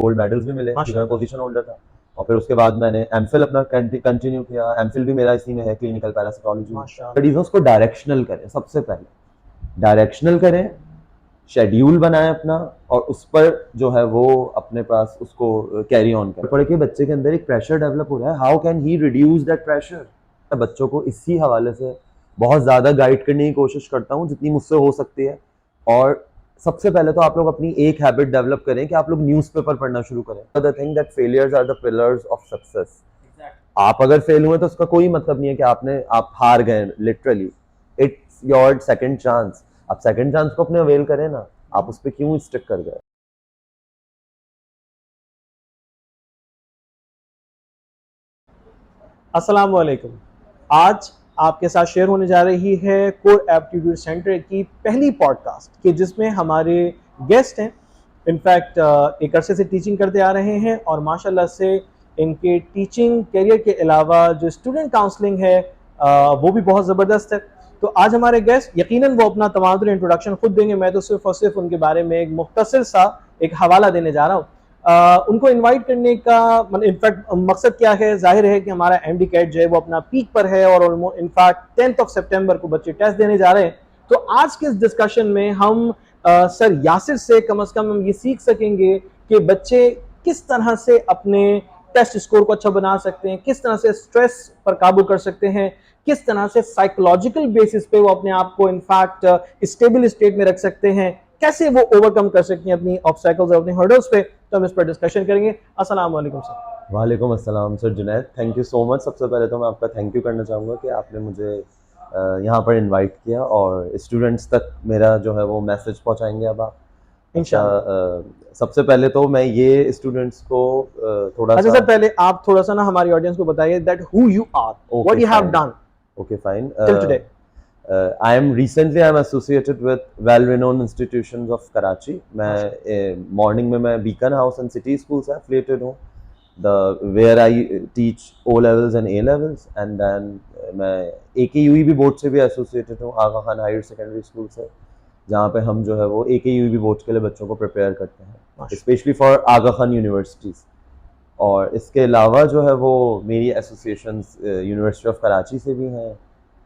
Gold medals भी मिले क्योंकि मैं पोजीशन होल्डर था। और फिर उसके बाद मैंने एमफिल अपना कंटिन्यू किया। एमफिल भी मेरा इसी में है, क्लिनिकल पैरासाइकोलॉजी में। स्टडीज उसको डायरेक्शनल करें, सबसे पहले डायरेक्शनल करें, शेड्यूल बनाएं अपना, और उस पर जो है वो अपने पास उसको कैरी ऑन करें। पढ़ के बच्चे के अंदर एक प्रेशर डेवलप हो रहा है, how can he reduce that pressure. बच्चों को इसी हवाले से बहुत ज़्यादा गाइड करने की कोशिश करता हूँ जितनी मुझसे हो सकती है। और सबसे पहले तो आप लोग अपनी एक हैबिट डेवलप करें कि आप लोग न्यूज़पेपर पढ़ना शुरू करें। The thing that failures are the pillars of success. आप अगर फेल हुए तो उसका कोई मतलब नहीं है कि आप हार गए literally. It's your second chance. आप सेकंड चांस को अपने अवेल करें ना, आप उस पर क्यों स्टिक कर गए। अस्सलाम वालेकुम। आज आपके साथ शेयर होने जा रही है कोर एप्टीट्यूड सेंटर की पहली पॉडकास्ट कि जिसमें हमारे गेस्ट हैं। इनफैक्ट एक अरसे से टीचिंग करते आ रहे हैं और माशाल्लाह से इनके टीचिंग करियर के अलावा जो स्टूडेंट काउंसलिंग है वो भी बहुत ज़बरदस्त है। तो आज हमारे गेस्ट यकीनन वो अपना तमाम इंट्रोडक्शन खुद देंगे। मैं तो सिर्फ और सिर्फ उनके बारे में एक मुख्तसर सा एक हवाला देने जा रहा हूँ। उनको इनवाइट करने का इनफैक्ट मकसद क्या है, जाहिर है कि हमारा एमडी कैट जो है वो अपना पीक पर है और इनफैक्ट 10th सितंबर को बच्चे टेस्ट देने जा रहे हैं। तो आज के इस डिस्कशन में हम सर यासिर से कम हम ये सीख सकेंगे कि बच्चे किस तरह से अपने टेस्ट स्कोर को अच्छा बना सकते हैं, किस तरह से स्ट्रेस पर काबू कर सकते हैं, किस तरह से साइकोलॉजिकल बेसिस पे वो अपने आप को इनफैक्ट स्टेबल स्टेट में रख सकते हैं, कैसे वो ओवरकम कर सकते हैं अपनी ऑब्स्टेकल्स और अपनी हर्डल्स पे। तो हम इस पर डिस्कशन करेंगे। अस्सलाम वालेकुम सर। वालेकुम अस्सलाम sir Junaid, thank you so much. सबसे पहले तो मैं आपका थैंक यू करना चाहूँगा कि आपने मुझे यहाँ पर इनवाइट किया और स्टूडेंट्स तक मेरा जो है वो मैसेज पहुँचाएंगे अब आप इंशाल्लाह। सबसे पहले तो मैं ये स्टूडेंट्स को थोड़ा अच्छा सर, पहले आप थोड़ा सा ना हमारी ऑडियंस को बताइए that who you are, what you have done okay fine till today. I am associated with well-renowned institutions of Karachi. मैं मॉर्निंग में मैं Beacon House and City School से एफिलिएटेड हूँ, where I teach O levels and A levels, and then मैं AKUE भी board से भी associated हूँ, आगा खान हायर सेकेंडरी स्कूल से, जहाँ पे हम जो है वो AKUE भी बोर्ड के लिए बच्चों को प्रिपेयर करते हैं, specially for Aga Khan universities. और इसके अलावा जो है वो मेरी एसोसिएशंस यूनिवर्सिटी ऑफ कराची से भी हैं।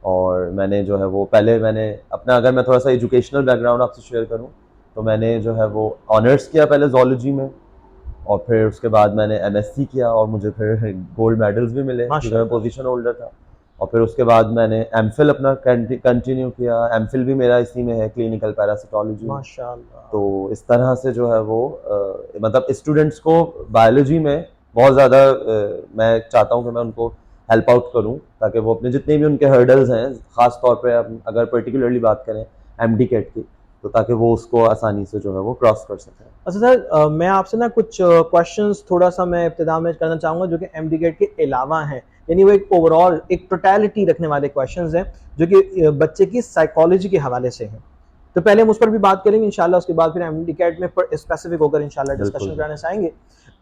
और मैंने जो है वो मैंने अपना, अगर मैं थोड़ा सा एजुकेशनल बैकग्राउंड आपसे शेयर करूं, तो मैंने जो है वो ऑनर्स किया पहले ज़ूलॉजी में, और फिर उसके बाद मैंने एमएससी किया और मुझे फिर गोल्ड मेडल्स भी मिले क्योंकि मैं पोजीशन होल्डर था। और फिर उसके बाद मैंने एमफिल अपना कंटिन्यू किया। एमफिल भी मेरा इसी में है, क्लिनिकल पैरासाइकोलॉजी। माशाल्लाह। तो इस तरह से जो है वो मतलब स्टूडेंट्स को बायोलॉजी में बहुत ज़्यादा मैं चाहता हूँ कि मैं उनको हेल्प आउट करूँ, ताकि वो अपने जितने भी उनके हर्डल्स हैं, ख़ास तौर पे अगर पर्टिकुलरली बात करें एमडी कैट की, तो ताकि वो उसको आसानी से जो है वो क्रॉस कर सकें। अच्छा सर, मैं आपसे ना कुछ क्वेश्चंस थोड़ा सा मैं इब्तिदा में करना चाहूँगा जो कि एमडी गेट के अलावा हैं, यानी वो एक ओवरऑल एक टोटलिटी रखने वाले क्वेश्चंस हैं जो कि बच्चे की साइकोलॉजी के हवाले से हैं। तो पहले हम उस पर भी बात करेंगे इंशाल्लाह, उसके बाद फिर एमडी कैट में स्पेसिफिक होकर इंशाल्लाह डिस्कशन कराने चाहेंगे।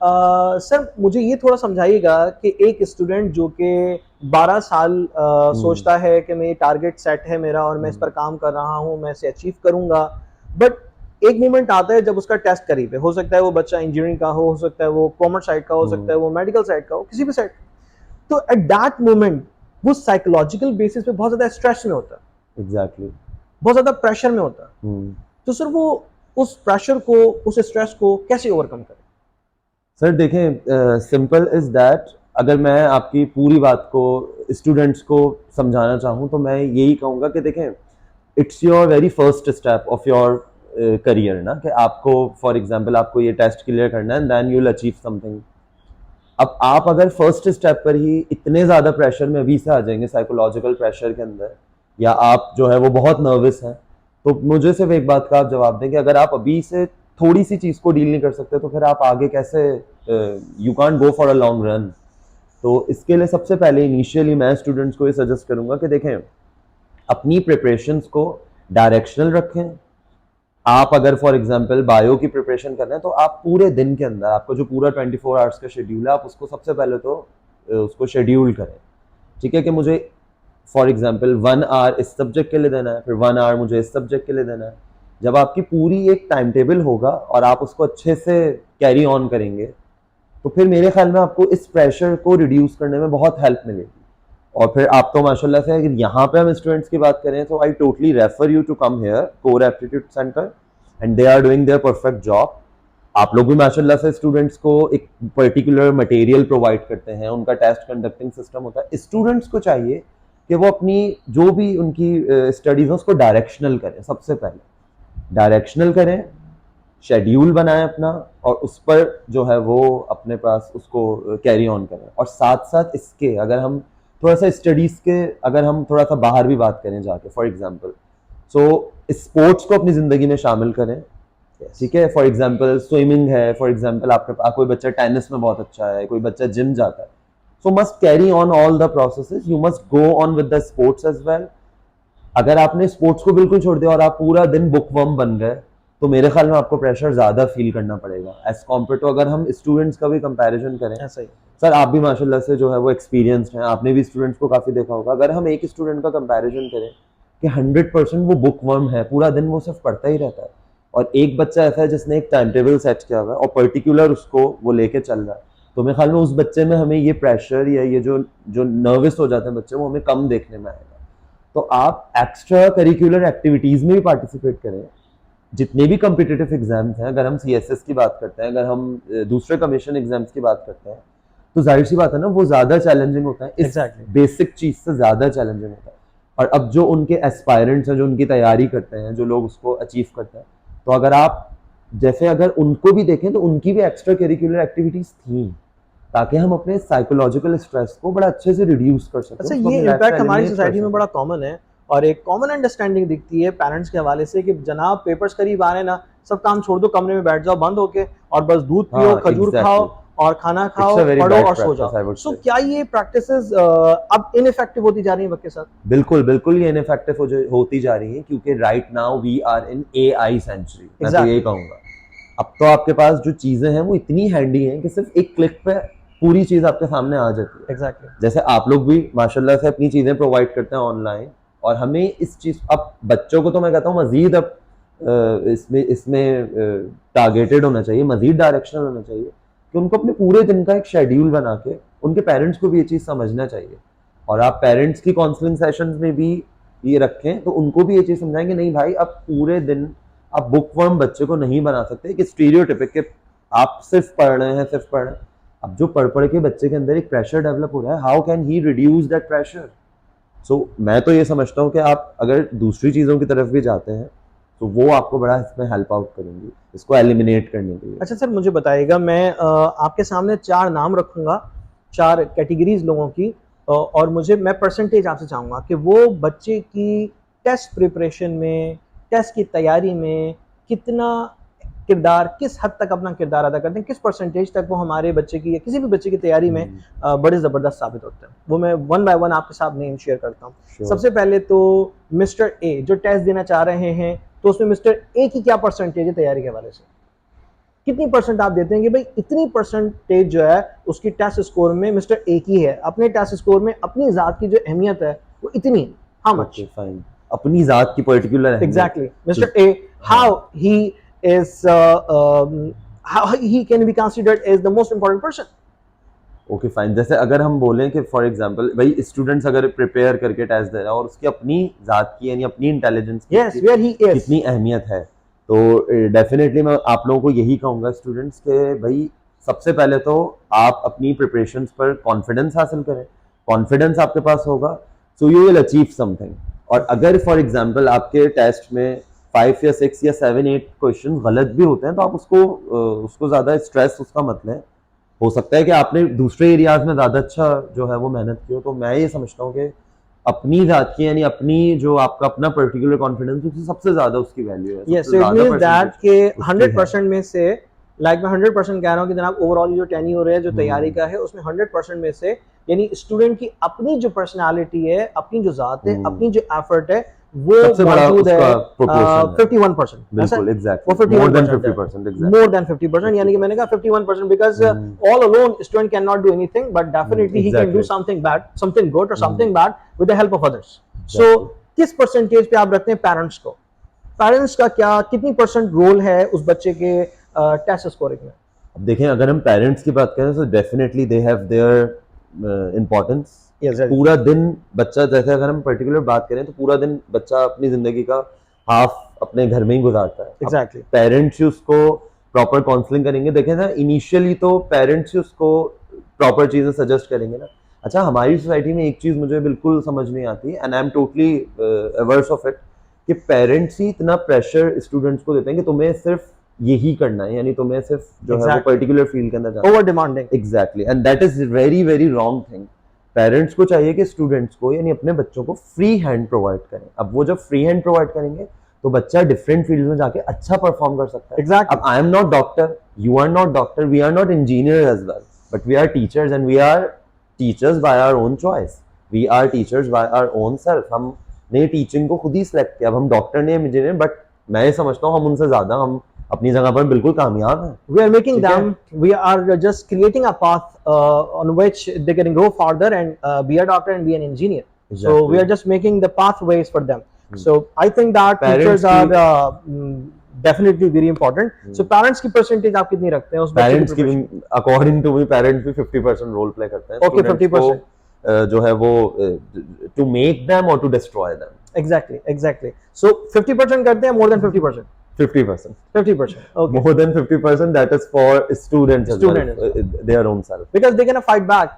सर मुझे ये थोड़ा समझाइएगा कि एक स्टूडेंट जो कि 12 साल सोचता है कि मैं ये टारगेट सेट है मेरा और मैं इस पर काम कर रहा हूँ, मैं इसे अचीव करूँगा, बट एक मोमेंट आता है जब उसका टेस्ट करीब है, हो सकता है वो बच्चा इंजीनियरिंग का हो सकता है वो कॉमर्स साइड का हो सकता है वो मेडिकल साइड का हो, किसी भी साइड। तो एट दैट मोमेंट वो साइकोलॉजिकल बेसिस पे बहुत ज्यादा स्ट्रेस में होता है, एग्जैक्टली बहुत ज्यादा प्रेशर में होता है। तो सर वो उस प्रेशर को, उस स्ट्रेस को कैसे ओवरकम करे? सर देखें, सिंपल इज दैट, अगर मैं आपकी पूरी बात को स्टूडेंट्स को समझाना चाहूँ तो मैं यही कहूँगा कि देखें, it's your very first step of your career ना, कि आपको फॉर एग्जांपल आपको ये टेस्ट क्लियर करना है and then you will achieve something. अब आप अगर फर्स्ट स्टेप पर ही इतने ज़्यादा प्रेशर में अभी से आ जाएंगे, साइकोलॉजिकल प्रेशर के अंदर, या आप जो है वो बहुत नर्वस हैं, तो मुझे सिर्फ एक बात का आप जवाब दें कि अगर आप अभी से थोड़ी सी चीज़ को डील नहीं कर सकते तो फिर आप आगे कैसे, you can't go for a long run. तो इसके लिए सबसे पहले इनिशियली मैं स्टूडेंट्स को ये सजेस्ट करूंगा कि देखें, अपनी प्रिपरेशंस को डायरेक्शनल रखें। आप अगर फॉर एग्जांपल बायो की प्रिपरेशन कर रहे हैं तो आप पूरे दिन के अंदर आपका जो पूरा 24 आवर्स का शेड्यूल है, आप उसको सबसे पहले तो उसको शेड्यूल करें। ठीक है कि मुझे फॉर एग्जांपल 1 आवर इस सब्जेक्ट के लिए देना है, फिर 1 आवर मुझे इस सब्जेक्ट के लिए देना है। जब आपकी पूरी एक टाइम टेबल होगा और आप उसको अच्छे से कैरी ऑन करेंगे, तो फिर मेरे ख्याल में आपको इस प्रेशर को रिड्यूस करने में बहुत हेल्प मिलेगी। और फिर आप तो माशाल्लाह से अगर यहाँ पे हम स्टूडेंट्स की बात करें तो I totally refer you to come here Core Aptitude Centre and they are doing their perfect job. आप लोग भी माशाल्लाह से स्टूडेंट्स को एक पर्टिकुलर मटेरियल प्रोवाइड करते हैं, उनका टेस्ट कंडक्टिंग सिस्टम होता है। स्टूडेंट्स को चाहिए कि वो अपनी जो भी उनकी स्टडीज है उसको डायरेक्शनल करें, सबसे पहले डायरेक्शनल करें, शेड्यूल बनाएं अपना, और उस पर जो है वो अपने पास उसको कैरी ऑन करें। और साथ साथ इसके अगर हम थोड़ा सा स्टडीज के अगर हम थोड़ा सा बाहर भी बात करें जाके, फॉर एग्जांपल सो स्पोर्ट्स को अपनी जिंदगी में शामिल करें, ठीक है। फॉर एग्जांपल स्विमिंग है, फॉर एग्जांपल आपके कोई बच्चा टेनिस में बहुत अच्छा है, कोई बच्चा जिम जाता है, so must carry on all the processes, you must go on with the sports as well. अगर आपने स्पोर्ट्स को बिल्कुल छोड़ दिया और आप पूरा दिन बुकवर्म बन गए तो मेरे ख्याल में आपको प्रेशर ज्यादा फील करना पड़ेगा एज कम्पेयर टू अगर हम स्टूडेंट्स का भी कंपैरिजन करें। ऐसा ही सर आप भी माशाल्लाह से जो है वो एक्सपीरियंस्ड हैं, आपने भी स्टूडेंट्स को काफी देखा होगा। अगर हम एक स्टूडेंट का कंपैरिजन करें कि 100% वो बुकवर्म है, पूरा दिन वो सिर्फ पढ़ता ही रहता है, और एक बच्चा ऐसा है जिसने एक टाइम टेबल सेट किया हुआ है और पर्टिकुलर उसको वो लेके चल रहा है, तो मेरे ख्याल में उस बच्चे में हमें ये प्रेशर या ये जो नर्वस हो जाते हैं बच्चे, वो हमें कम देखने में आएगा। तो आप एक्स्ट्रा करिकुलर एक्टिविटीज में भी पार्टिसिपेट करें। जितने भी कॉम्पिटिटिव एग्जाम्स हैं, अगर हम सीएसएस की बात करते हैं, अगर हम दूसरे कमीशन एग्जाम्स की बात करते हैं, तो जाहिर सी बात है ना वो ज्यादा चैलेंजिंग होता है, इस बेसिक चीज से ज्यादा चैलेंजिंग होता है। और अब जो उनके एस्पायरेंट्स हैं, जो उनकी तैयारी करते हैं, जो लोग उसको अचीव करते हैं, तो अगर आप जैसे अगर उनको भी देखें तो उनकी भी एक्स्ट्रा करिकुलर एक्टिविटीज थी, ताकि हम अपने साइकोलॉजिकल स्ट्रेस को बड़ा अच्छे से रिड्यूस कर सकें। अच्छा, ये इम्पैक्ट हमारी सोसाइटी में बड़ा कॉमन है, और एक कॉमन अंडरस्टैंडिंग दिखती है पेरेंट्स के हवाले से कि जनाब पेपर्स करीब आ रहे हैं ना, सब काम छोड़ दो, कमरे में बैठ जाओ बंद होके, और बस दूध पियो, खजूर खाओ और खाना खाओ, पढ़ो और सो जाओ। सो क्या ये प्रैक्टिसेस अब इनइफेक्टिव होती जा रही हैं वक्त के साथ? बिल्कुल बिल्कुल ये इनइफेक्टिव होती जा रही है, क्योंकि right now we are in AI century. मैं तो यही कहूंगा, अब तो आपके पास जो चीजें हैं वो इतनी हैंडी हैं कि सिर्फ एक क्लिक पे पूरी चीज आपके सामने आ जाती है। एग्जैक्टली जैसे आप लोग भी माशाल्लाह से अपनी चीजें प्रोवाइड करते हैं ऑनलाइन, और हमें इस चीज, अब बच्चों को तो मैं कहता हूँ मजीद अब इसमें टारगेटेड होना चाहिए, मजीद डायरेक्शनल होना चाहिए, कि उनको अपने पूरे दिन का एक शेड्यूल बना के उनके पेरेंट्स को भी ये चीज़ समझना चाहिए। और आप पेरेंट्स की काउंसलिंग सेशंस में भी ये रखें तो उनको भी ये चीज़ समझाएंगे, नहीं भाई अब पूरे दिन आप बुकवर्म बच्चे को नहीं बना सकते कि स्टीरियोटिपिक के आप सिर्फ पढ़ रहे हैं, सिर्फ पढ़ रहे हैं। अब जो पढ़ पढ़ के बच्चे के अंदर एक प्रेशर डेवलप हो रहा है, how can he reduce that pressure? So मैं तो ये समझता हूँ कि आप अगर दूसरी चीज़ों की तरफ भी जाते हैं तो वो आपको बड़ा इसमें हेल्प आउट करेंगी, इसको एलिमिनेट करने के लिए। अच्छा सर, मुझे बताइएगा, मैं आपके सामने 4 नाम रखूंगा, 4 कैटेगरीज लोगों की, और मैं परसेंटेज आपसे चाहूँगा कि वो बच्चे की टेस्ट प्रिपरेशन में, टेस्ट की तैयारी में कितना किरदार, किस हद तक अपना किरदार अदा करते हैं, किस परसेंटेज तक वो हमारे बच्चे की या किसी भी बच्चे की तैयारी में बड़े ज़बरदस्त साबित होते हैं। वो मैं 1 बाय 1 आपके साथ नेम शेयर करता हूँ। सबसे पहले तो मिस्टर ए जो टेस्ट देना चाह रहे हैं, तो उसमें मिस्टर ए की क्या परसेंटेज है तैयारी के हवाले से? कितनी परसेंट आप देते हैं कि भाई इतनी परसेंटेज जो है उसकी टेस्ट स्कोर में मिस्टर ए की है, अपने टेस्ट स्कोर में अपनी जात की जो अहमियत है वो इतनी है? How much? फाइन, अपनी जात की particular exactly mister A, how he is how he can be considered as the most important person. Okay fine, जैसे अगर हम बोलें कि फॉर एग्जांपल भाई स्टूडेंट्स अगर प्रिपेयर करके टेस्ट दे रहा है और उसकी अपनी जात की यानी अपनी इंटेलिजेंस की कितनी अहमियत है, तो डेफिनेटली मैं आप लोगों को यही कहूँगा स्टूडेंट्स के भाई सबसे पहले तो आप अपनी प्रिपरेशंस पर कॉन्फिडेंस हासिल करें। कॉन्फिडेंस आपके पास होगा so you will achieve something. और अगर फॉर एग्जांपल आपके टेस्ट में 5 या 6 या 7 8 क्वेश्चन गलत भी होते हैं तो आप उसको ज़्यादा स्ट्रेस उसका मत लें। हो सकता है कि आपने दूसरे एरियाज में ज़्यादा अच्छा जो है वो मेहनत की हो। तो मैं ये समझता हूँ कि अपनी जात की यानी अपनी जो आपका अपना पर्टिकुलर कॉन्फिडेंस उससे सबसे ज़्यादा उसकी वैल्यू है। यस, इट मींस दैट के 100% में से, लाइक मैं 100% कह रहा हूँ कि जनाब ओवरऑल जो टेन्योर है, जो तैयारी का है, उसमें 100% में से यानी स्टूडेंट की अपनी जो पर्सनालिटी है, अपनी जो जात है, अपनी जो एफर्ट है, वो मौजूद है 51%। बिल्कुल एग्जैक्टली, मोर देन 50%, यानी कि मैंने कहा 51% because all alone student can not do anything, but definitely he can do something bad, something good और something bad with the help of others. So किस परसेंटेज पे आप रखते हैं पेरेंट्स को? पेरेंट्स का क्या, कितनी परसेंट रोल है उस बच्चे के टेस्ट स्कोरिंग में? अब देखें, अगर हम पेरेंट्स की बात करें तो definitely they have their importance. Yes, right. पूरा दिन बच्चा, जैसे अगर हम पर्टिकुलर बात करें तो पूरा दिन बच्चा अपनी जिंदगी का हाफ अपने घर में ही गुजारता है। Exactly. पेरेंट्स ही उसको प्रॉपर काउंसलिंग करेंगे। देखें ना, इनिशियली तो पेरेंट्स ही उसको प्रॉपर चीजें सजेस्ट करेंगे ना। अच्छा, हमारी सोसाइटी में एक चीज मुझे बिल्कुल समझ नहीं आती, and I am totally averse of it, कि पेरेंट्स ही इतना प्रेशर स्टूडेंट्स को देते हैं कि तुम्हें सिर्फ यही करना है, यानी तुम्हें सिर्फ जो है वो Exactly. पर्टिकुलर फील्ड के अंदर जाना है। Over demanding. Exactly, and that is very very wrong thing. Parents को चाहिए कि स्टूडेंट्स को, यानी अपने बच्चों को फ्री हैंड प्रोवाइड करें। अब वो जब फ्री हैंड प्रोवाइड करेंगे तो बच्चा डिफरेंट फील्ड में जाके अच्छा परफॉर्म कर सकता है। Exactly. अब I am not doctor, you are not doctor, we are not engineer as well, but we are teachers, and we are teachers by our own choice, we are teachers by our own self. हमने teaching को खुद ही select किया। अब हम doctor नहीं, हम engineer, but मैं ये समझता हूँ हम उनसे ज्यादा, हम अपनी जगह पर बिल्कुल कामयाब हैं। We are making ठीक है? them, we are just creating a path on which they can go further and be a doctor and be an engineer. So Exactly. we are just making the pathways for them. So I think that Parents teachers की- are definitely very important. So parents की percentage आप कितनी रखते हैं उस बच्चे parents की, preparation? According to me, parents भी 50% रोल प्ले करते हैं। Okay, Students 50%. को, जो है वो टू मेक देम और to destroy them. Exactly, exactly. So 50% करते हैं, more than 50%. 50%, 50%. Okay. more than 50%, that is for students as Student well, their own self. Because they're gonna fight back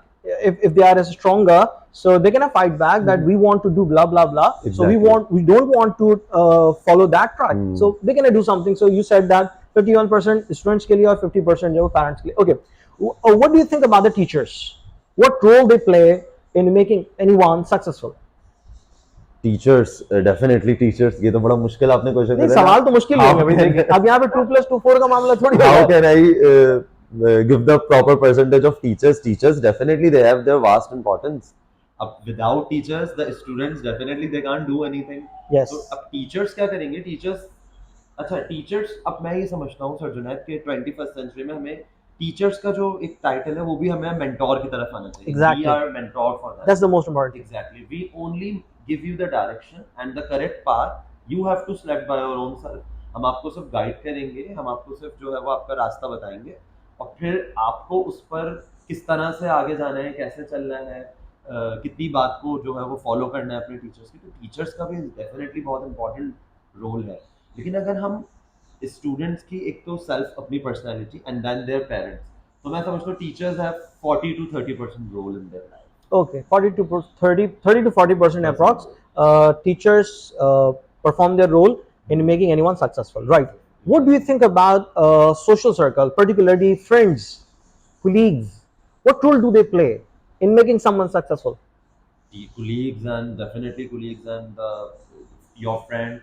if they are stronger, so they're gonna fight back that we want to do blah blah blah. So Exactly. we don't want to follow that track. So they're gonna do something. So you said that 51% students के लिए और 50% जो parents के लिए. Okay, what do you think about the teachers? What role they play in making anyone successful? Teachers, definitely teachers. ये तो बड़ा मुश्किल आपने क्वेश्चन नहीं, सवाल तो मुश्किल नहीं है भाई, देखिए अब यहाँ पे 2+2=4 का मामला थोड़ी How है। can I give the proper percentage of teachers? Teachers definitely they have their vast importance. अब without teachers, the students definitely they can't do anything. Yes. तो अब teachers क्या करेंगे? टीचर्स, अच्छा टीचर्स, अब मैं ये समझता हूँ सर जुनैद के 21st सेंचुरी में हमें टीचर्स का जो एक टाइटल है वो भी हमें मेंटोर की तरफ आना चाहिए। Exactly. We are mentor for that. That's the most important thing. Exactly. We only give you the direction and the correct path. You have to select by your own self. हम आपको सिर्फ guide करेंगे, हम आपको सिर्फ जो है वो आपका रास्ता बताएंगे, और फिर आपको उस पर किस तरह से आगे जाना है, कैसे चलना है, कितनी बात को जो है वो फॉलो करना है अपने टीचर्स की। तो टीचर्स का भी डेफिनेटली बहुत इंपॉर्टेंट रोल है। लेकिन अगर हम स्टूडेंट्स की एक तो सेल्फ अपनी personality and then their parents, तो मैं समझता हूँ teachers have 40 to 30% role in their life. Okay, 30 to 40% approx. Teachers perform their role in making anyone successful, right? What do you think about social circle, particularly friends, colleagues? What role do they play in making someone successful? The colleagues, and definitely colleagues and your friends,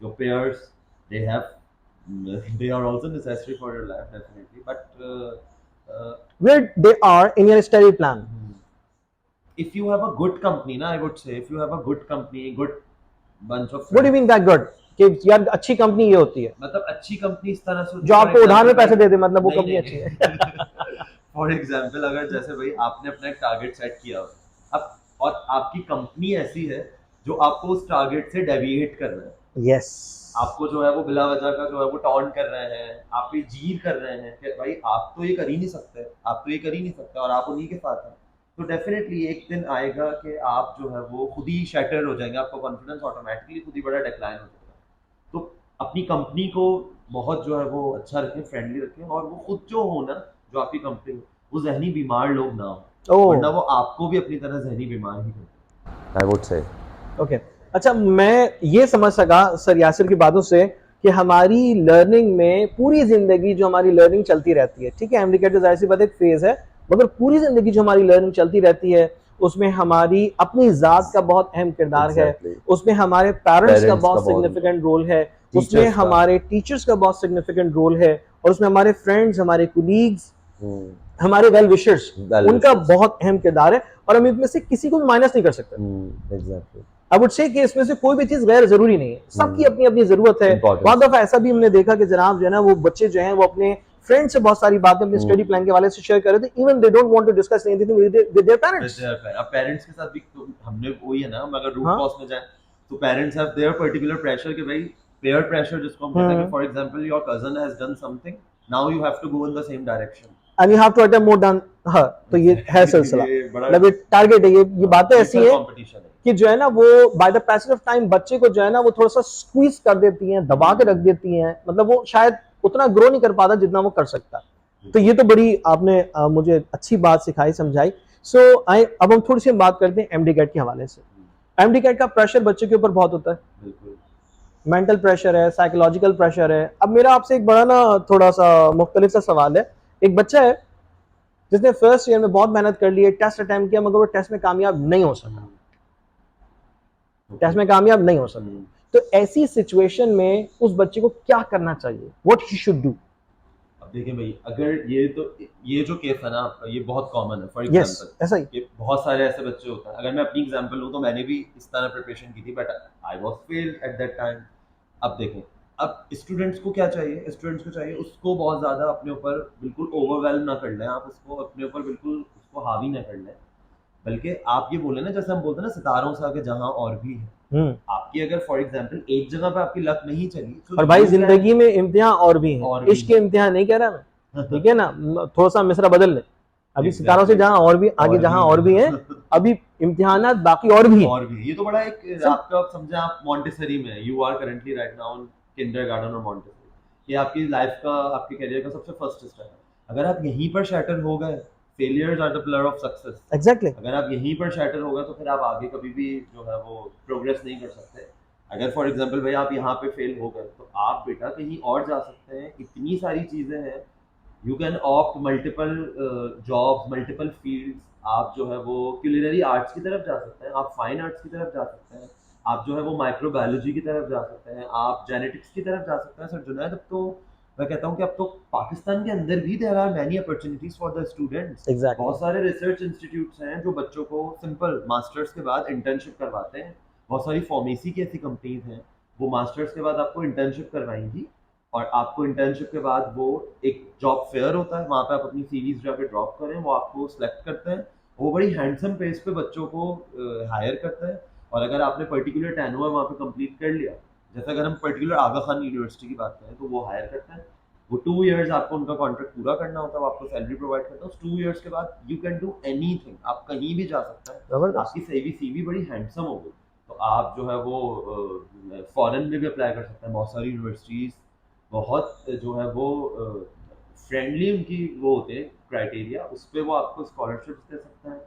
your peers, they have they are also necessary for your life, definitely. But Where they are in your study plan? if you have a good company, na, I would say, if you have a good company, good bunch of friends, What do you mean that good? कि यार अच्छी company ये होती है मतलब अच्छी company इस तरह से जो आपको उधार में पैसे दे दे, मतलब वो कंपनी अच्छी है। फॉर एग्जाम्पल, अगर जैसे भाई आपने अपना एक टारगेट सेट किया हो, अब और आपकी कंपनी ऐसी है जो आपको उस टारगेट से डेविएट कर रहा है, Yes. आपको जो है वो बिला वजह का जो है वो टॉन्ट कर रहे हैं, आप पे जीर कर रहे हैं कि भाई आप तो ये कर ही नहीं सकते, आप तो ये कर ही नहीं सकते, और आप उन्हीं के साथ हैं, तो डेफिनेटली एक दिन आएगा कि आप जो है वो खुद ही शैटर हो जाएंगे, आपका कॉन्फिडेंस ऑटोमेटिकली खुद ही बड़ा डिक्लाइन हो जाएगा। तो अपनी कंपनी को बहुत जो है वो अच्छा रखें, फ्रेंडली रखें, और वो खुद जो हो ना, जो आपकी कंपनी हो, वो जहनी बीमार लोग ना हो, वरना वो आपको भी अपनी तरह जहनी बीमार ही करते हैं। आई वुड से ओके, अच्छा मैं ये समझ सका सर यासिर की बातों से कि हमारी लर्निंग में पूरी जिंदगी जो हमारी लर्निंग चलती रहती है, ठीक है, एमडीकेट जाहिर सी बात एक फेज है, मगर पूरी जिंदगी जो हमारी लर्निंग चलती रहती है उसमें हमारी अपनी जात का बहुत अहम किरदार है, उसमें हमारे पेरेंट्स का बहुत सिग्निफिकेंट रोल है, उसमें हमारे टीचर्स का बहुत सिग्निफिकेंट रोल है, और उसमें हमारे फ्रेंड्स, हमारे कुलीग्स, हमारे वेल विशर्स, उनका बहुत अहम किरदार है, और हम इनमें से किसी को भी माइनस नहीं कर सकते। एग्जैक्टली, आई वुड से कि इसमें से कोई भी चीज गैर जरूरी नहीं है, सबकी अपनी अपनी जरूरत है। बहुत दफा ऐसा भी हमने देखा कि जनाब जो है ना वो बच्चे जो हैं वो अपने फ्रेंड से बहुत सारी बातें अपने स्टडी प्लान के हवाले से शेयर कर रहे थे, even they don't want to discuss anything with their parents. अब पेरेंट्स के साथ भी तो हमने वही है ना, हम अगर रूट कॉज में जाए तो parents have their particular pressure कि भाई पेयर प्रेशर जिसको हम कहते हैं, for example your cousin has done something now you have to go in the same direction. And you have to attempt more than her. तो ये है सिलसिला, ये बड़ा मतलब ये टारगेट है, ये बातें ऐसी हैं कंपटीशन है कि जो है ना वो by the passage of time बच्चे को जो है ना वो थोड़ा सा स्क्वीज कर देती हैं, दबा के रख देती हैं, मतलब वो शायद उतना ग्रो नहीं कर पाता जितना वो कर सकता है। तो ये तो बड़ी आपने मुझे अच्छी बात सिखाई, समझाई। सो अब हम थोड़ी सी बात करते हैं एमडी कैट के हवाले से। एमडी कैट का प्रेशर बच्चों के ऊपर बहुत होता है, बिल्कुल मेंटल प्रेशर है, साइकोलॉजिकल प्रेशर है। अब मेरा आपसे एक बड़ा ना थोड़ा सा मुख्तलिफ सा सवाल है। एक बच्चा है जिसने फर्स्ट ईयर में बहुत मेहनत कर ली है, टेस्ट अटेम्प्ट किया, मगर वो टेस्ट में कामयाब नहीं हो सका, टेस्ट में कामयाब नहीं हो सका। तो ऐसी सिचुएशन में उस बच्चे को क्या करना चाहिए, व्हाट ही शुड डू? अब देखिए भाई, अगर ये जो केस है ना आपका, ये बहुत कॉमन है। फॉर यस, एग्जांपल ऐसा ही ये बहुत सारे ऐसे बच्चे होते हैं। अगर मैं अपनी एग्जांपल लूँ तो मैंने भी इस तरह प्रिपरेशन की थी, but I was fail at that time. अब देखें, अब स्टूडेंट्स को क्या चाहिए, स्टूडेंट्स को चाहिए उसको बहुत ज़्यादा अपने ऊपर बिल्कुल ओवरवेल्म ना कर लें, आप उसको अपने ऊपर बिल्कुल उसको हावी ना कर लें, बल्कि आप ये बोले ना, जैसे हम बोलते हैं ना, सितारों से आगे जहां और भी है। आपकी अगर फॉर एग्जांपल एक जगह पे आपकी लक नहीं चली तो और भाई जिंदगी में इम्तिहान और भी और है, भी इश्क के इम्तिहान नहीं कह रहा मैं, ठीक है ना, थोड़ा सा मिसरा बदल ले। अभी Exactly. सितारों से जहां और भी आगे, जहां और भी है, अभी इम्तिहानात बाकी और भी हैं। और भी ये तो बड़ा एक आपका, आप समझे, आप मॉन्टेसरी में you are currently right now in kindergarten और मॉन्टेसरी। ये आपकी लाइफ का, आपके करियर का सबसे फर्स्ट स्टेप है। अगर आप यहीं पर शैटर हो गए, failures are the pillar of success. Exactly. अगर आप यहीं पर शैटर हो गए तो फिर आप आगे कभी भी जो है वो प्रोग्रेस नहीं कर सकते। अगर फॉर एग्जांपल भाई आप यहाँ पे फेल हो गए तो आप बेटा कहीं और जा सकते हैं। इतनी सारी चीज़ें हैं, you can opt multiple jobs, multiple fields. आप जो है वो क्यूलिनरी आर्ट्स की तरफ जा सकते हैं, आप फाइन आर्ट्स की तरफ जा सकते हैं, आप जो है वो माइक्रोबायोलॉजी की तरफ जा सकते हैं, आप जेनेटिक्स की तरफ जा सकते हैं। सर जुनैद, अब तो मैं कहता हूँ कि अब तो पाकिस्तान के अंदर भी there are many opportunities for the students. Exactly. बहुत सारे रिसर्च इंस्टीट्यूट्स हैं जो बच्चों को सिंपल मास्टर्स के बाद इंटर्नशिप करवाते हैं। बहुत सारी फार्मेसी की ऐसी कंपनीज हैं, वो मास्टर्स के बाद आपको इंटर्नशिप करवाएंगी और आपको इंटर्नशिप के बाद वो एक जॉब फेयर होता है, वहाँ पे आप अपनी सीरीज जाके ड्रॉप करें, वो आपको सेलेक्ट करते हैं, वो बड़ी हैंडसम पेस पे बच्चों को हायर करते हैं। और अगर आपने पर्टिकुलर टेन्योर वहाँ पे कंप्लीट कर लिया, जैसे अगर हम पर्टिकुलर आगा खान यूनिवर्सिटी की बात करें, तो वो हायर करते हैं। वो 2 इयर्स आपको उनका कॉन्ट्रैक्ट पूरा करना होता है, वो आपको सैलरी प्रोवाइड करता है। उस 2 इयर्स के बाद यू कैन डू एनीथिंग, आप कहीं भी जा सकते हैं। आपकी सीवी बड़ी हैंडसम हो गई तो आप जो है वो फॉरेन में भी अप्लाई कर सकते हैं। बहुत सारी यूनिवर्सिटीज़ बहुत जो है वो फ्रेंडली उनकी वो होते हैं क्राइटेरिया, उस पर वो आपको स्कॉलरशिप्स दे सकते हैं।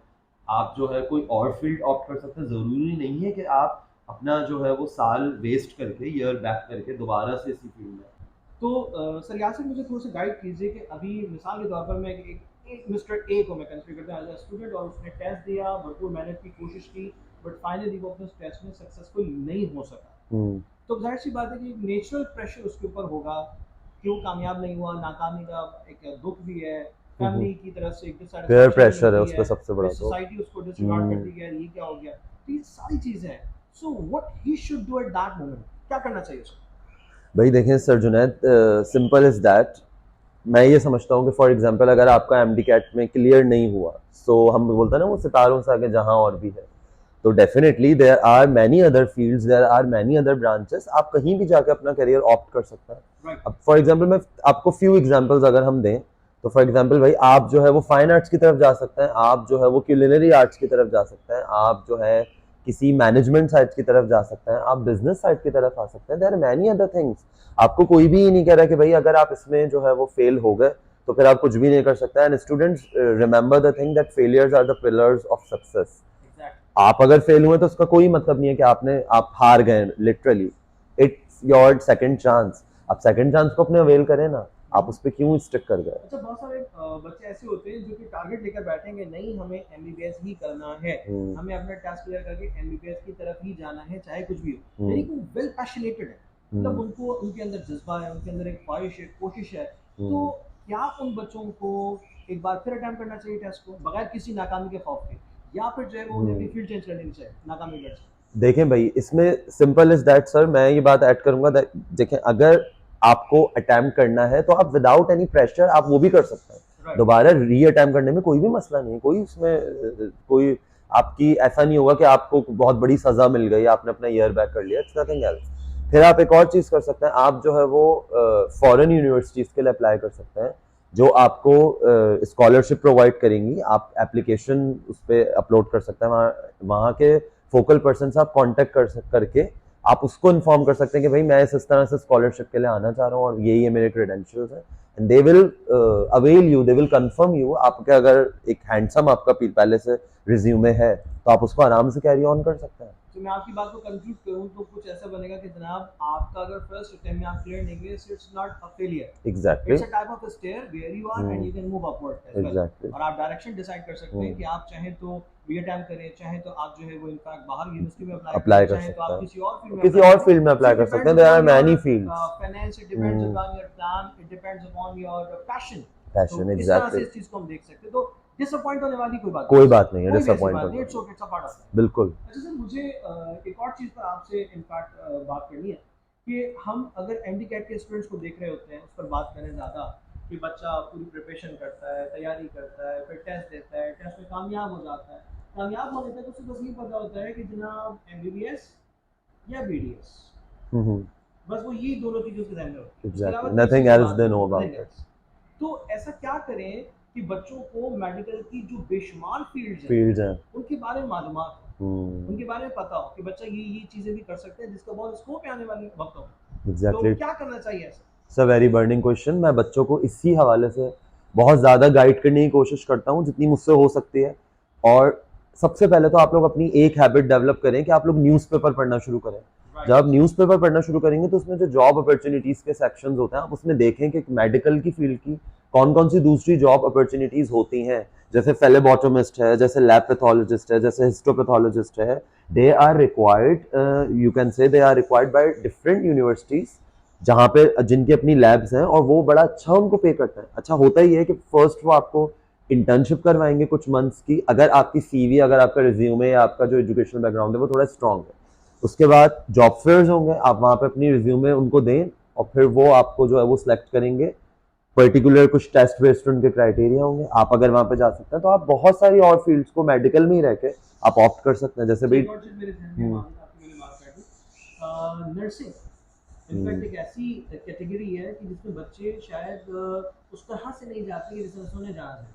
आप जो है कोई और फील्ड ऑप्ट कर सकते हैं। ज़रूरी नहीं है कि आप अपना जो है वो साल वेस्ट करके, ईयर बैक करके दोबारा से इसी फील्ड में। तो सर यासिर, मुझे थोड़ा सा गाइड कीजिए कि अभी मिसाल के तौर पर मैं एक मिस्टर ए को मैं कंसीडर करता हूँ एज अ स्टूडेंट, और उसने टेस्ट दिया, भरपूर मेहनत की, कोशिश की, बट फाइनली वो अपने टेस्ट में सक्सेसफुल नहीं हो सका। तो जाहिर सी बात है कि नेचुरल प्रेशर उसके ऊपर होगा, क्यों कामयाब नहीं हुआ, नाकामी का एक दुख भी है, फैमिली की तरफ से एक पीयर प्रेशर है उस पर सबसे बड़ा, सोसाइटी उसको डिसरिगार्ड करती है, ये क्या हो गया, तो ये सारी चीजें हैं। So what he should do at that moment, क्या करना चाहिए उसको? भाई देखें sir Junaid, simple is that. मैं ये समझता हूँ कि फॉर एग्जांपल अगर आपका एमडी कैट में क्लियर नहीं हुआ, सो हम बोलते हैं ना वो सितारों से आगे जहाँ और भी है, तो definitely there are many other fields, there are many other branches. आप कहीं भी जाके अपना करियर ऑप्ट कर सकते हैं। अब फॉर एग्जांपल मैं आपको फ्यू एग्जांपल्स अगर हम दें तो फॉर एग्जांपल भाई आप जो है वो फाइन आर्ट्स की तरफ जा सकते हैं, आप जो है वो क्यूलिनरी आर्ट्स की तरफ जा सकते हैं, आप जो है किसी मैनेजमेंट साइड की तरफ जा सकते हैं, आप बिजनेस साइड की तरफ आ सकते हैं। There are many other things. आपको कोई भी नहीं कह रहा कि भाई अगर आप इसमें जो है वो फेल हो गए तो फिर आप कुछ भी नहीं कर सकते। And students remember the thing that failures are the pillars of success. आप अगर फेल हुए तो उसका कोई मतलब नहीं है कि आप हार गए, literally it's your second chance. आप सेकंड चांस को अपने अवेल करें ना, आप उस पर क्यों स्टिक कर गए? अच्छा, बहुत सारे बच्चे ऐसे होते हैं जो कि टारगेट लेकर बैठेंगे, नहीं हमें एमबीबीएस ही करना है, हमें अपना टेस्ट क्लियर करके एमबीबीएस की तरफ ही जाना है, चाहे कुछ भी हो। यानी कि वेल पैशनेटेड है, मतलब उनको, उनके अंदर जज्बा है, उनके अंदर एक ख्वाहिश है, कोशिश है। तो क्या उन बच्चों को एक बार फिर अटेम्प्ट करना चाहिए टेस्ट को बगैर किसी नाकामी के खौफ के, या फिर जो है वो उन्हें फील्ड चेंज कर लेनी चाहिए नाकामी के डर से? देखें भाई, इसमें सिंपल इज दैट सर, मैं ये बात ऐड करूंगा, देखें अगर आपको अटेम्प्ट करना है तो आप विदाउट एनी प्रेशर आप वो भी कर सकते हैं। दोबारा री अटेम्प्ट करने में कोई भी मसला नहीं है, कोई उसमें कोई आपकी ऐसा नहीं होगा कि आपको बहुत बड़ी सजा मिल गई, आपने अपना ईयर बैक कर लिया, इट्स नथिंग एल्स। फिर आप एक और चीज़ कर सकते हैं, आप जो है वो फॉरेन यूनिवर्सिटीज़ के लिए अप्लाई कर सकते हैं जो आपको स्कॉलरशिप प्रोवाइड करेंगी। आप एप्लीकेशन उस पर अपलोड कर सकते हैं, वहाँ के फोकल पर्सन से आप कांटेक्ट करके आप उसको इन्फॉर्म कर सकते हैं कि भाई मैं इस तरह से स्कॉलरशिप के लिए आना चाह रहा हूँ और यही है मेरे क्रेडेंशियल्स हैं, and they will avail you, they will confirm you. आपके अगर एक हैंडसम आपका पहले से रिज्यूमे है तो आप उसको आराम से कैरी ऑन कर सकते हैं। तो मैं आपकी बात को कंक्लूड करूं तो कुछ ऐसा बनेगा कि जनाब आपका अगर फर्स्ट अटेम्प्ट में आप क्लियर नहीं किए, it's not a failure, exactly, it's a type of stair where you are and you can move upward as well. Exactly, और आप डायरेक्शन डिसाइड कर सकते हैं कि आप चाहें तो बी अटेम्प्ट करें, चाहें तो आप जो है वो इनफैक्ट बाहर यूनिवर्सिटी में अप्लाई करें, कर चाहें तो सकते आप हैं, किसी और फील्ड में किसी अप्लाई और करें। फील्ड में So अप्लाई it कर सकते हैं, depends there are upon your many fields. finance, it depends upon your plan, it depends upon your passion. Passion, तो इस तरह से एग्जैक्टली, इस चीज को हम देख सकते हैं। तो डिसअपॉइंट होने वाली कोई बात कोई बात नहीं है कोई भी ऐसी डिसअपॉइंट बात नहीं, होने इट्स ओके, वाली, it's a part of life. बिल्कुल। अच्छा सर, मुझे एक और चीज़ पर आपसे इनफैक्ट बात करनी है कि हम अगर एमडी कैट के स्टूडेंट्स को देख रहे होते हैं, उस पर बात करें ज़्यादा कि बच्चा पूरी प्रिपरेशन करता है, तैयारी करता है, फिर टेस्ट देता है, टेस्ट में कामयाब हो जाता है, कामयाब होने तक उसे बस ये पता होता है कि जनाब एमबीबीएस या बीडीएस, बस वो ये दोनों चीज़ें उसके ध्यान में होती है, उसके अलावा exactly, nothing else they know about it. तो ऐसा क्या करें कि बच्चों को मेडिकल की जो बेशुमार फील्ड्स हैं, उनके बारे में मालूमात हो, उनके बारे में पता हो कि बच्चा ये चीज़ें भी कर सकते हैं जिसका बहुत स्कोप है आने वाले वक्त में। एग्जैक्टली, तो क्या करना चाहिए ऐसा? It's a very burning question. मैं बच्चों को इसी हवाले से बहुत ज़्यादा गाइड करने की कोशिश करता हूँ जितनी मुझसे हो सकती है। और सबसे पहले तो आप लोग अपनी एक हैबिट डेवलप करें कि आप लोग न्यूज़पेपर पढ़ना शुरू करें। जब आप न्यूज़पेपर पढ़ना शुरू करेंगे तो उसमें जो जॉब अपॉर्चुनिटीज़ के सेक्शंस होते हैं, आप उसमें देखें कि मेडिकल की फील्ड की कौन कौन सी दूसरी जॉब अपॉर्चुनिटीज़ होती हैं। जैसे फेलेबोटोमिस्ट है, जैसे लैब पैथोलॉजिस्ट है, जैसे हिस्टोपैथोलॉजिस्ट है, they are required, you can say they are required by different universities जहाँ पे जिनकी अपनी लैब्स हैं और वो बड़ा अच्छा उनको पे करते हैं। अच्छा होता ही है कि फर्स्ट वो आपको इंटर्नशिप करवाएंगे कुछ मंथ्स की, अगर आपकी सीवी, अगर आपका रिज्यूमे या आपका जो एजुकेशनल बैकग्राउंड है वो थोड़ा स्ट्रांग है। उसके बाद जॉब फेयर्स होंगे, आप वहाँ पे अपनी रिज्यूमे उनको दें और फिर वो आपको जो है वो सिलेक्ट करेंगे। पर्टिकुलर कुछ टेस्ट बेस्ड उनके क्राइटेरिया होंगे, आप अगर वहाँ पे जा सकते हैं तो आप बहुत सारी और फील्ड्स को मेडिकल में ही रह के आप ऑप्ट कर सकते हैं। जैसे भाई नर्सिंग इनफैक्ट एक ऐसी कैटेगरी है कि जिसमें बच्चे शायद उस तरह से नहीं जाते जिस तरह से उन्हें जाना है,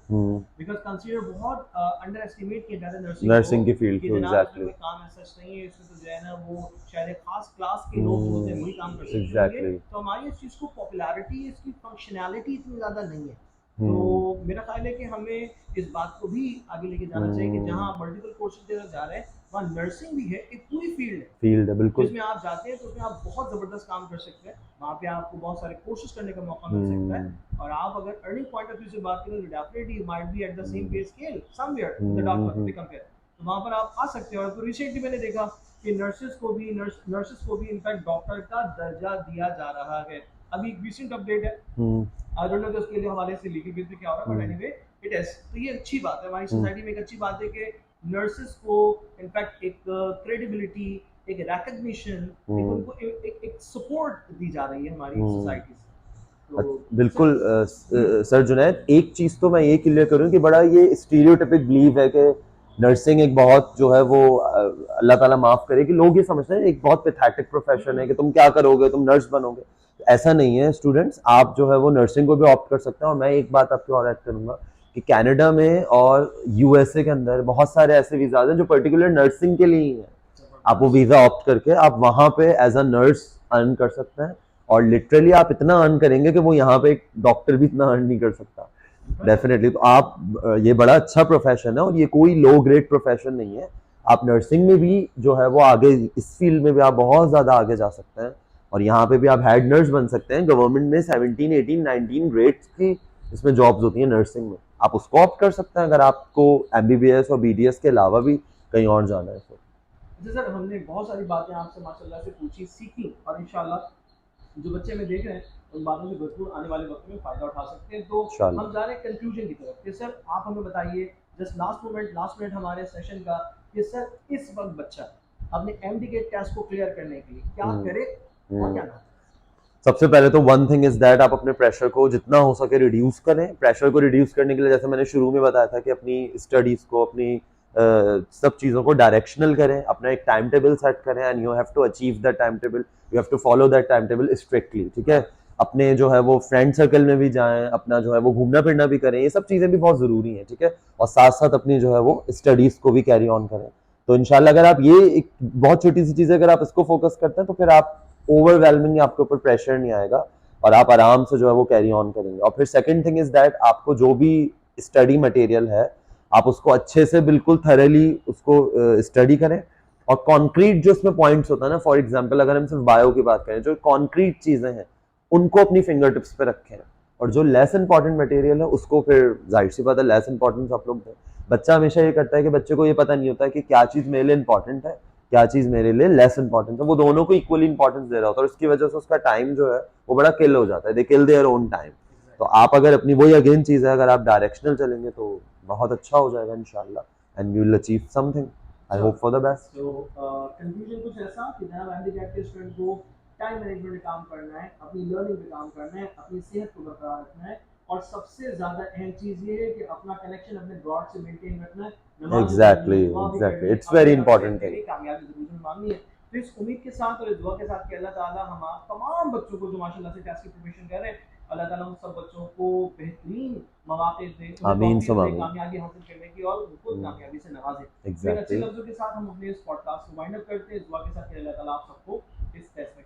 बिकॉज कंसीडर बहुत अंडर एस्टिमेट किया जाता है नर्सिंग की फील्ड को। एग्जैक्टली, कोई काम ऐसा नहीं है इसमें तो जो है ना वो शायद एक खास क्लास के लोग होते हैं वही काम कर सकते Exactly. हैं। तो हमारी इस चीज़ को पॉपुलैरिटी, इसकी फंक्शनैलिटी इतनी ज़्यादा नहीं है। तो मेरा ख्याल है कि हमें इस बात को भी आगे लेके जाना चाहिए कि जहाँ मल्टीपल कोर्सेज जा रहे हैं वहाँ नर्सिंग भी है, एक पूरी फील्ड है बिल्कुल, जिसमें आप जाते हैं तो उसमें आप बहुत ज़बरदस्त काम कर सकते हैं, वहाँ पे आपको बहुत सारे कोर्सेज करने का मौका मिल सकता है। और आप अगर अर्निंग पॉइंट ऑफ व्यू से बात करें तो definitely you might be at the same पे scale somewhere the doctor if compare, तो वहाँ पर आप आ सकते हैं। और तो रिसेंटली मैंने देखा कि नर्सेस को भी इनफैक्ट डॉक्टर का दर्जा दिया जा रहा है। अभी एक रिसेंट अपडेट है, आई डोंट नो कि उसके लिए हवाले से लीगल बेस पे क्या हो रहा है, बट एनीवे इट इज, तो ये अच्छी बात है हमारी सोसाइटी में, एक अच्छी बात है कि नर्सेस को इनफैक्ट एक क्रेडिबिलिटी, एक रिकॉग्निशन, उनको एक सपोर्ट दी जा रही है हमारी सोसाइटी से। तो बिल्कुल सर जुनैद, एक चीज़ तो मैं ये क्लियर करूँ कि बड़ा ये स्टीरियोटिपिक बिलीव है कि नर्सिंग एक बहुत जो है वो अल्लाह ताला माफ़ करे कि लोग ये समझते हैं एक बहुत पैथेटिक प्रोफेशन है कि तुम क्या करोगे, तुम नर्स बनोगे। ऐसा नहीं है स्टूडेंट्स, आप जो है वो नर्सिंग को भी ऑप्ट कर सकते हैं। और मैं एक बात आपकी और ऐड करूँगा कि कनाडा में और यूएसए के अंदर बहुत सारे ऐसे वीज़ा हैं जो पर्टिकुलर नर्सिंग के लिए ही हैं। आप वो वीज़ा ऑप्ट करके आप वहाँ पे एज अ नर्स अर्न कर सकते हैं और लिटरली आप इतना अर्न करेंगे कि वो यहाँ पे एक डॉक्टर भी इतना अर्न नहीं कर सकता डेफिनेटली। तो आप ये बड़ा अच्छा प्रोफेशन है और ये कोई लो ग्रेड प्रोफेशन नहीं है। आप नर्सिंग में भी जो है वो आगे, इस फील्ड में भी आप बहुत ज़्यादा आगे जा सकते हैं और यहाँ पे भी आप हेड नर्स बन सकते हैं। गवर्नमेंट में 17, 18, 19 ग्रेड्स की इसमें जॉब्स होती हैं नर्सिंग में, आप उसको ऑप्ट कर सकते हैं अगर आपको एमबीबीएस और बीडीएस के अलावा भी कहीं और जाना है। सर हमने बहुत सारी बातें आपसे माशाल्लाह से पूछी, सीखी, और इंशाल्लाह जो बच्चे में देख रहे हैं उन बातों से भरपूर आने वाले वक्त में फ़ायदा उठा सकते हैं। तो हम जा रहे हैं कंक्लूजन की तरफ कि सर आप हमें बताइए जस्ट लास्ट मिनट हमारे सेशन का कि सर इस वक्त बच्चा अपने एमडी के टेस्ट को क्लियर करने के लिए क्या करे और क्या ना। सबसे पहले तो वन थिंग इज दैट आप अपने प्रेशर को जितना हो सके रिड्यूस करें। प्रेशर को रिड्यूस करने के लिए जैसे मैंने शुरू में बताया था कि अपनी स्टडीज़ को, अपनी सब चीज़ों को डायरेक्शनल करें, अपना एक टाइम टेबल सेट करें and you have to achieve that time table, you have to follow that time table strictly, ठीक है। अपने जो है वो फ्रेंड सर्कल में भी जाएं, अपना जो है वो घूमना फिरना भी करें, ये सब चीज़ें भी बहुत ज़रूरी हैं, ठीक है। और साथ साथ अपनी जो है वो स्टडीज़ को भी कैरी ऑन करें। तो इंशाल्लाह अगर आप ये एक बहुत छोटी सी चीज़ है, अगर आप इसको फोकस करते हैं तो फिर आप ओवरवेलमिंग आपके ऊपर प्रेशर नहीं आएगा और आप आराम से जो है वो कैरी ऑन करेंगे। और फिर सेकंड थिंग इज दैट आपको जो भी स्टडी मटेरियल है आप उसको अच्छे से बिल्कुल थरली उसको स्टडी करें। और कॉन्क्रीट जो इसमें पॉइंट्स होता है ना, फॉर एग्जांपल अगर हम सिर्फ बायो की बात करें, जो कॉन्क्रीट चीजें हैं उनको अपनी फिंगर टिप्स पे रखें, और जो लेस इंपॉर्टेंट मटेरियल है उसको फिर जाहिर सी बात है लेस इंपॉर्टेंस आप लोग दें। बच्चा हमेशा ये करता है कि बच्चे को ये पता नहीं होता है कि क्या चीज मेरे लिए इंपॉर्टेंट है, क्या चीज मेरे लिए लेस इंपॉर्टेंट है, वो दोनों को इक्वली इंपॉर्टेंस दे रहा होता है, और उसकी वजह से उसका टाइम जो है वो बड़ा किल हो जाता है, दे किल देयर ओन टाइम। तो आप अगर अपनी वही अगेन चीज है, अगर आप डायरेक्शनल चलेंगे तो बहुत अच्छा हो जाएगा इंशाल्लाह, and you will achieve something. I hope for the best. तो कंक्लूजन कुछ ऐसा कि जनाब हैंडीकैप के स्टूडेंट को टाइम मैनेजमेंट पे काम करना है, अपनी लर्निंग पे काम करना है, अपनी सेहत को बरकरार रखना है, और सबसे ज्यादा अहम चीज ये है कि अपना कनेक्शन अपने गॉड से मेंटेन रखना है, नमाज भी पढ़नी है, दुआ भी एग्जैक्टली, करनी है, इट्स वेरी अपने रब से इंपॉर्टेंट अपने थिंग। लिए कामयाबी जरूर में मांगनी है। तो इस उम्मीद के साथ और इस दुआ के साथ कि अल्लाह ताला हम आप तमाम बच्चों को जो माशाल्लाह से टेस्ट की प्रिपरेशन कर रहे हैं, अल्लाह ताला उन सब बच्चों को बेहतरीन मौके दे, उन्हें आमीन तौफीक सुम दे आमीन। कामयाबी हासिल करने की, और उनको कामयाबी से नवाजे। तो इन अच्छे एग्जैक्टली। लफ्जों के साथ हम अपने इस पॉडकास्ट को वाइंड अप करते हैं, इस दुआ के साथ कि अल्लाह ताला आप सबको इस टेस्ट में